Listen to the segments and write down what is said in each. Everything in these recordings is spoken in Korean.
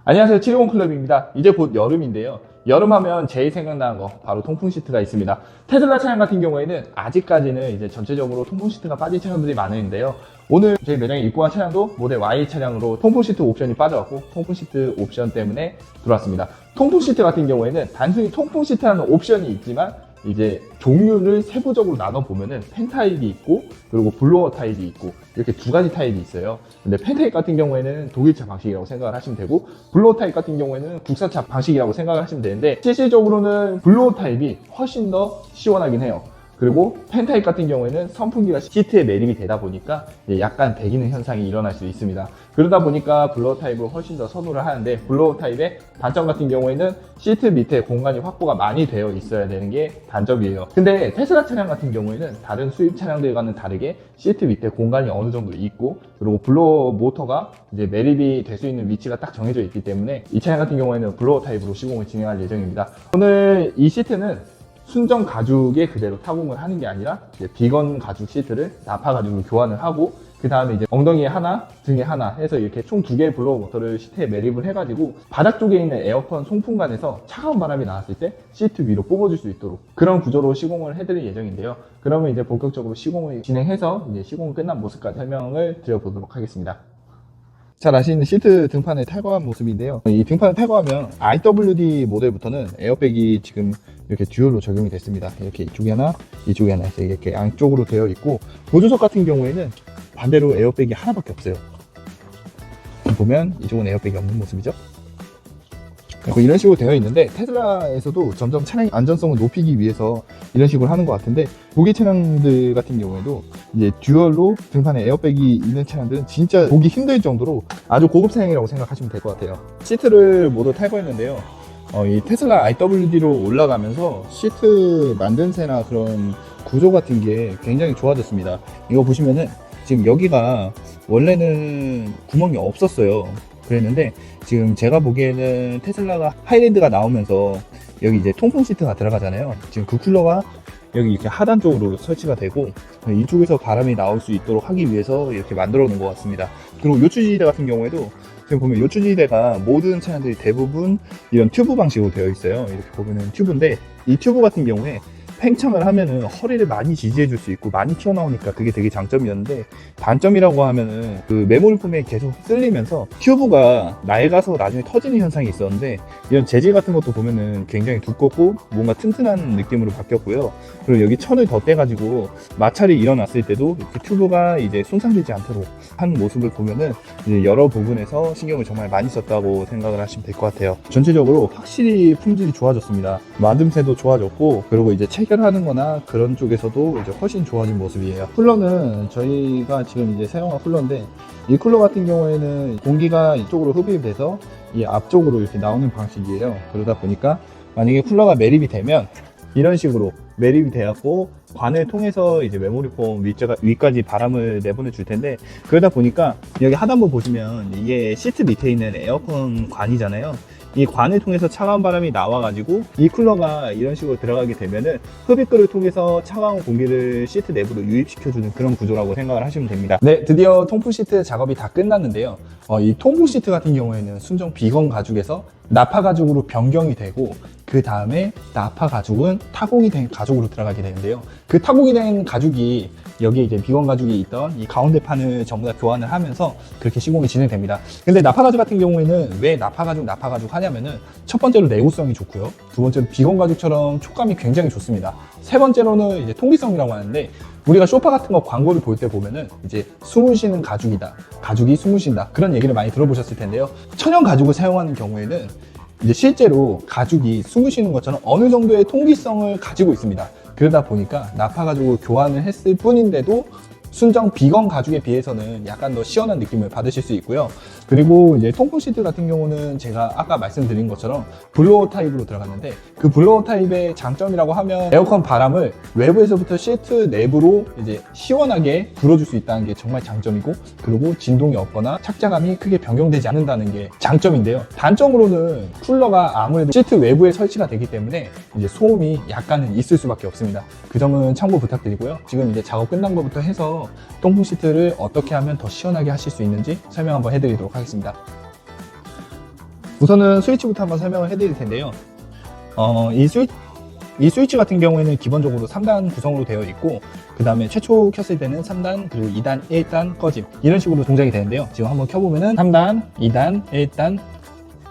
안녕하세요. 750클럽입니다. 이제 곧 여름인데요. 여름하면 제일 생각나는 거 바로 통풍 시트가 있습니다. 테슬라 차량 같은 경우에는 아직까지는 이제 전체적으로 통풍 시트가 빠진 차량들이 많은데요. 오늘 저희 매장에 입고한 차량도 모델 Y 차량으로 통풍 시트 옵션이 빠져갖고 통풍 시트 옵션 때문에 들어왔습니다. 통풍 시트 같은 경우에는 단순히 통풍 시트라는 옵션이 있지만 이제 종류를 세부적으로 나눠 보면은 펜 타입이 있고 그리고 블로어 타입이 있고 이렇게 두 가지 타입이 있어요. 근데 펜 타입 같은 경우에는 독일차 방식이라고 생각을 하시면 되고 블로어 타입 같은 경우에는 국산차 방식이라고 생각을 하시면 되는데 실질적으로는 블로어 타입이 훨씬 더 시원하긴 해요. 그리고 펜 타입 같은 경우에는 선풍기가 시트에 매립이 되다 보니까 약간 배기는 현상이 일어날 수 있습니다. 그러다 보니까 블로어 타입을 훨씬 더 선호를 하는데 블로어 타입의 단점 같은 경우에는 시트 밑에 공간이 확보가 많이 되어 있어야 되는 게 단점이에요. 근데 테슬라 차량 같은 경우에는 다른 수입 차량들과는 다르게 시트 밑에 공간이 어느 정도 있고 그리고 블로어 모터가 이제 매립이 될 수 있는 위치가 딱 정해져 있기 때문에 이 차량 같은 경우에는 블로어 타입으로 시공을 진행할 예정입니다. 오늘 이 시트는 순정 가죽에 그대로 타공을 하는 게 아니라 이제 비건 가죽 시트를 나파 가죽으로 교환을 하고 그 다음에 이제 엉덩이에 하나, 등에 하나 해서 이렇게 총 2개의 블로어 모터를 시트에 매립을 해가지고 바닥 쪽에 있는 에어컨 송풍관에서 차가운 바람이 나왔을 때 시트 위로 뽑아줄 수 있도록 그런 구조로 시공을 해드릴 예정인데요. 그러면 이제 본격적으로 시공을 진행해서 이제 시공이 끝난 모습까지 설명을 드려보도록 하겠습니다. 잘 아시는 시트 등판을 탈거한 모습인데요. 이 등판을 탈거하면 IWD 모델부터는 에어백이 지금 이렇게 듀얼로 적용이 됐습니다. 이렇게 이쪽에 하나, 이쪽에 하나 해서 이렇게 양쪽으로 되어 있고 보조석 같은 경우에는 반대로 에어백이 하나밖에 없어요. 보면 이쪽은 에어백이 없는 모습이죠. 이런 식으로 되어 있는데 테슬라에서도 점점 차량 안전성을 높이기 위해서 이런 식으로 하는 것 같은데 독일 차량들 같은 경우에도 이제 듀얼로 등판에 에어백이 있는 차량들은 진짜 보기 힘들 정도로 아주 고급 사양이라고 생각하시면 될 것 같아요. 시트를 모두 탈거했는데요. 이 테슬라 IWD로 올라가면서 시트 만듦새나 그런 구조 같은 게 굉장히 좋아졌습니다. 이거 보시면은 지금 여기가 원래는 구멍이 없었어요. 그랬는데 지금 제가 보기에는 테슬라가 하이랜드가 나오면서 여기 이제 통풍 시트가 들어가잖아요. 지금 그 쿨러가 여기 이렇게 하단 쪽으로 설치가 되고 이쪽에서 바람이 나올 수 있도록 하기 위해서 이렇게 만들어 놓은 것 같습니다. 그리고 요추지대 같은 경우에도 지금 보면 요추지대가 모든 차량들이 대부분 이런 튜브 방식으로 되어 있어요. 이렇게 보면은 튜브인데 이 튜브 같은 경우에 팽창을 하면은 허리를 많이 지지해 줄 수 있고 많이 튀어나오니까 그게 되게 장점이었는데 단점이라고 하면은 그 메모리 폼에 계속 쓸리면서 튜브가 낡아서 나중에 터지는 현상이 있었는데 이런 재질 같은 것도 보면은 굉장히 두껍고 뭔가 튼튼한 느낌으로 바뀌었고요. 그리고 여기 천을 덧대가지고 마찰이 일어났을 때도 이렇게 튜브가 이제 손상되지 않도록 하는 모습을 보면은 이제 여러 부분에서 신경을 정말 많이 썼다고 생각을 하시면 될 것 같아요. 전체적으로 확실히 품질이 좋아졌습니다. 만듦새도 좋아졌고 그리고 이제 체결하는 거나 그런 쪽에서도 이제 훨씬 좋아진 모습이에요. 쿨러는 저희가 지금 이제 사용한 쿨러인데 이 쿨러 같은 경우에는 공기가 이쪽으로 흡입이 돼서 이 앞쪽으로 이렇게 나오는 방식이에요. 그러다 보니까 만약에 쿨러가 매립이 되면 이런 식으로 매립이 되었고 관을 통해서 이제 메모리폼 위까지 바람을 내보내 줄 텐데 그러다 보니까 여기 하단부 보시면 이게 시트 밑에 있는 에어컨 관이잖아요. 이 관을 통해서 차가운 바람이 나와가지고 이 쿨러가 이런 식으로 들어가게 되면은 흡입구를 통해서 차가운 공기를 시트 내부로 유입시켜주는 그런 구조라고 생각을 하시면 됩니다. 네, 드디어 통풍 시트 작업이 다 끝났는데요. 이 통풍 시트 같은 경우에는 순정 비건 가죽에서 나파 가죽으로 변경이 되고 그 다음에 나파 가죽은 타공이 된 가죽으로 들어가게 되는데요. 그 타공이 된 가죽이 여기 이제 비건 가죽이 있던 이 가운데 판을 전부 다 교환을 하면서 그렇게 시공이 진행됩니다. 근데 나파 가죽 같은 경우에는 왜 나파 가죽 하냐면은 첫 번째로 내구성이 좋고요. 두 번째로 비건 가죽처럼 촉감이 굉장히 좋습니다. 세 번째로는 이제 통기성이라고 하는데 우리가 소파 같은 거 광고를 볼 때 보면은 이제 숨을 쉬는 가죽이다. 가죽이 숨을 쉰다. 그런 얘기를 많이 들어보셨을 텐데요. 천연 가죽을 사용하는 경우에는 이제 실제로 가죽이 숨을 쉬는 것처럼 어느 정도의 통기성을 가지고 있습니다. 그러다 보니까 나파 가죽을 교환을 했을 뿐인데도 순정 비건 가죽에 비해서는 약간 더 시원한 느낌을 받으실 수 있고요. 그리고 이제 통풍 시트 같은 경우는 제가 아까 말씀드린 것처럼 블로어 타입으로 들어갔는데 그 블로어 타입의 장점이라고 하면 에어컨 바람을 외부에서부터 시트 내부로 이제 시원하게 불어줄 수 있다는 게 정말 장점이고 그리고 진동이 없거나 착자감이 크게 변경되지 않는다는 게 장점인데요. 단점으로는 쿨러가 아무래도 시트 외부에 설치가 되기 때문에 이제 소음이 약간은 있을 수밖에 없습니다. 그 점은 참고 부탁드리고요. 지금 이제 작업 끝난 것부터 해서 통풍 시트를 어떻게 하면 더 시원하게 하실 수 있는지 설명 한번 해드리도록 하겠습니다. 우선은 스위치부터 한번 설명을 해드릴 텐데요. 이 스위치 같은 경우에는 기본적으로 3단 구성으로 되어 있고, 그 다음에 최초 켰을 때는 3단, 그리고 2단, 1단 꺼짐, 이런 식으로 동작이 되는데요. 지금 한번 켜보면은 3단, 2단, 1단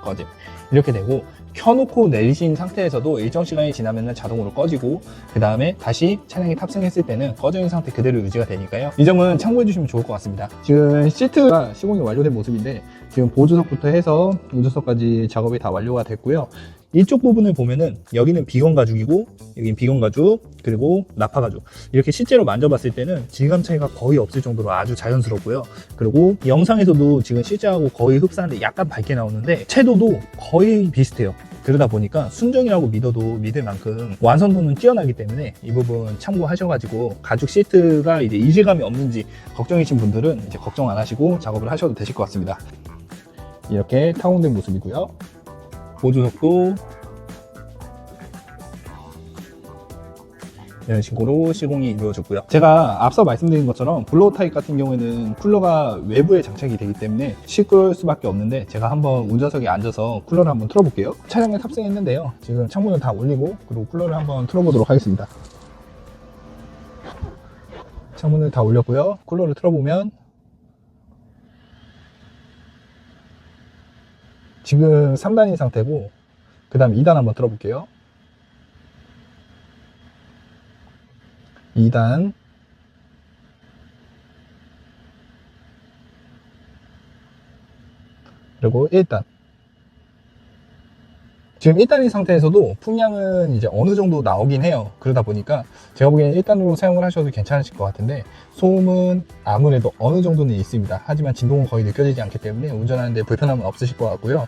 꺼짐 이렇게 되고, 켜놓고 내리신 상태에서도 일정 시간이 지나면 자동으로 꺼지고, 그 다음에 다시 차량에 탑승했을 때는 꺼져 있는 상태 그대로 유지가 되니까요. 이 점은 참고해 주시면 좋을 것 같습니다. 지금 시트가 시공이 완료된 모습인데, 지금 보조석부터 해서 운전석까지 작업이 다 완료가 됐고요. 이쪽 부분을 보면은 여기는 비건 가죽이고, 여기는 비건 가죽, 그리고 나파 가죽, 이렇게 실제로 만져봤을 때는 질감 차이가 거의 없을 정도로 아주 자연스럽고요. 그리고 영상에서도 지금 실제하고 거의 흡사한데 약간 밝게 나오는데 채도도 거의 비슷해요. 그러다 보니까 순정이라고 믿어도 믿을 만큼 완성도는 뛰어나기 때문에 이 부분 참고하셔가지고, 가죽 시트가 이제 이질감이 없는지 걱정이신 분들은 이제 걱정 안 하시고 작업을 하셔도 되실 것 같습니다. 이렇게 타공된 모습이고요. 보조석도 이런 식으로 시공이 이루어졌고요. 제가 앞서 말씀드린 것처럼 블로우 타입 같은 경우에는 쿨러가 외부에 장착이 되기 때문에 시끄러울 수밖에 없는데, 제가 한번 운전석에 앉아서 쿨러를 한번 틀어볼게요. 차량에 탑승했는데요. 지금 창문을 다 올리고, 그리고 쿨러를 한번 틀어보도록 하겠습니다. 창문을 다 올렸고요. 쿨러를 틀어보면 지금 3단인 상태고, 그 다음 2단 한번 틀어볼게요. 2단, 그리고 1단. 지금 1단인 상태에서도 풍량은 이제 어느 정도 나오긴 해요. 그러다 보니까 제가 보기엔 1단으로 사용을 하셔도 괜찮으실 것 같은데, 소음은 아무래도 어느 정도는 있습니다. 하지만 진동은 거의 느껴지지 않기 때문에 운전하는데 불편함은 없으실 것 같고요.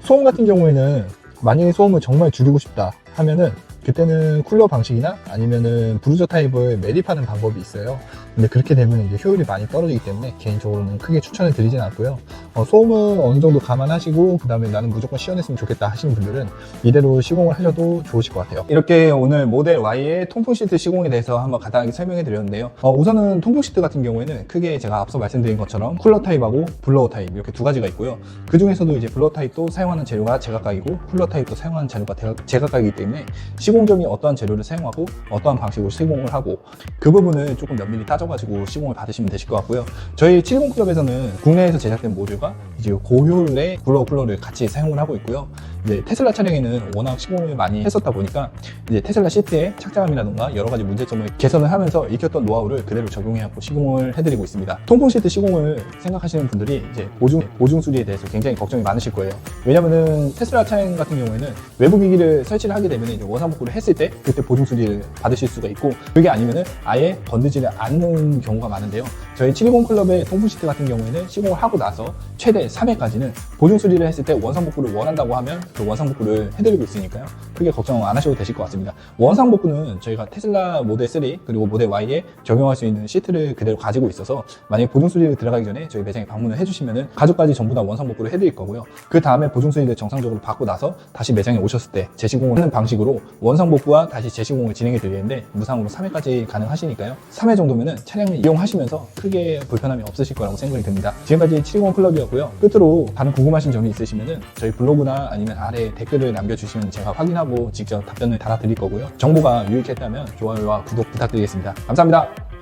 소음 같은 경우에는 만약에 소음을 정말 줄이고 싶다 하면은, 그때는 쿨러 방식이나 아니면은 브루저 타입을 매립하는 방법이 있어요. 근데 그렇게 되면 이제 효율이 많이 떨어지기 때문에 개인적으로는 크게 추천을 드리진 않고요. 소음은 어느 정도 감안하시고, 그 다음에 나는 무조건 시원했으면 좋겠다 하시는 분들은 이대로 시공을 하셔도 좋으실 것 같아요. 이렇게 오늘 모델 Y의 통풍 시트 시공에 대해서 한번 간단하게 설명해 드렸는데요. 우선은 통풍 시트 같은 경우에는 크게 제가 앞서 말씀드린 것처럼 쿨러 타입하고 블로어 타입 이렇게 두 가지가 있고요. 그 중에서도 이제 블로어 타입도 사용하는 재료가 제각각이고, 쿨러 타입도 사용하는 재료가 제각각이기 때문에 시공점이 어떠한 재료를 사용하고 어떠한 방식으로 시공을 하고, 그 부분을 조금 면밀히 따져가지고 시공을 받으시면 되실 것 같고요. 저희 710클럽에서는 국내에서 제작된 모듈과 이제 고효율의 쿨러를 같이 사용을 하고 있고요. 이제 테슬라 차량에는 워낙 시공을 많이 했었다 보니까 이제 테슬라 시트의 착장감이라던가 여러 가지 문제점을 개선을 하면서 익혔던 노하우를 그대로 적용해갖고 시공을 해드리고 있습니다. 통풍 시트 시공을 생각하시는 분들이 이제 보증 수리에 대해서 굉장히 걱정이 많으실 거예요. 왜냐면은 테슬라 차량 같은 경우에는 외부 기기를 설치를 하게 되면 이제 원상복구를 했을 때 그때 보증 수리를 받으실 수가 있고, 그게 아니면은 아예 건드지를 않는 경우가 많은데요. 저희 720클럽의 통풍 시트 같은 경우에는 시공을 하고 나서 최대 3회까지는 보증 수리를 했을 때 원상복구를 원한다고 하면 그 원상복구를 해드리고 있으니까요. 크게 걱정 안 하셔도 되실 것 같습니다. 원상복구는 저희가 테슬라 모델 3 그리고 모델 Y에 적용할 수 있는 시트를 그대로 가지고 있어서, 만약에 보증 수리를 들어가기 전에 저희 매장에 방문을 해주시면은 가족까지 전부 다 원상복구를 해드릴 거고요. 그 다음에 보증 수리를 정상적으로 받고 나서 다시 매장에 오셨을 때 재시공을 하는 방식으로 원상복구와 다시 재시공을 진행해 드리는데, 무상으로 3회까지 가능하시니까요. 3회 정도면은 차량을 이용하시면서 크게 불편함이 없으실 거라고 생각이 듭니다. 지금까지 720클럽이었고요. 끝으로 다른 궁금하신 점이 있으시면은 저희 블로그나 아니면 아래 댓글을 남겨주시면 제가 확인하고 직접 답변을 달아드릴 거고요. 정보가 유익했다면 좋아요와 구독 부탁드리겠습니다. 감사합니다.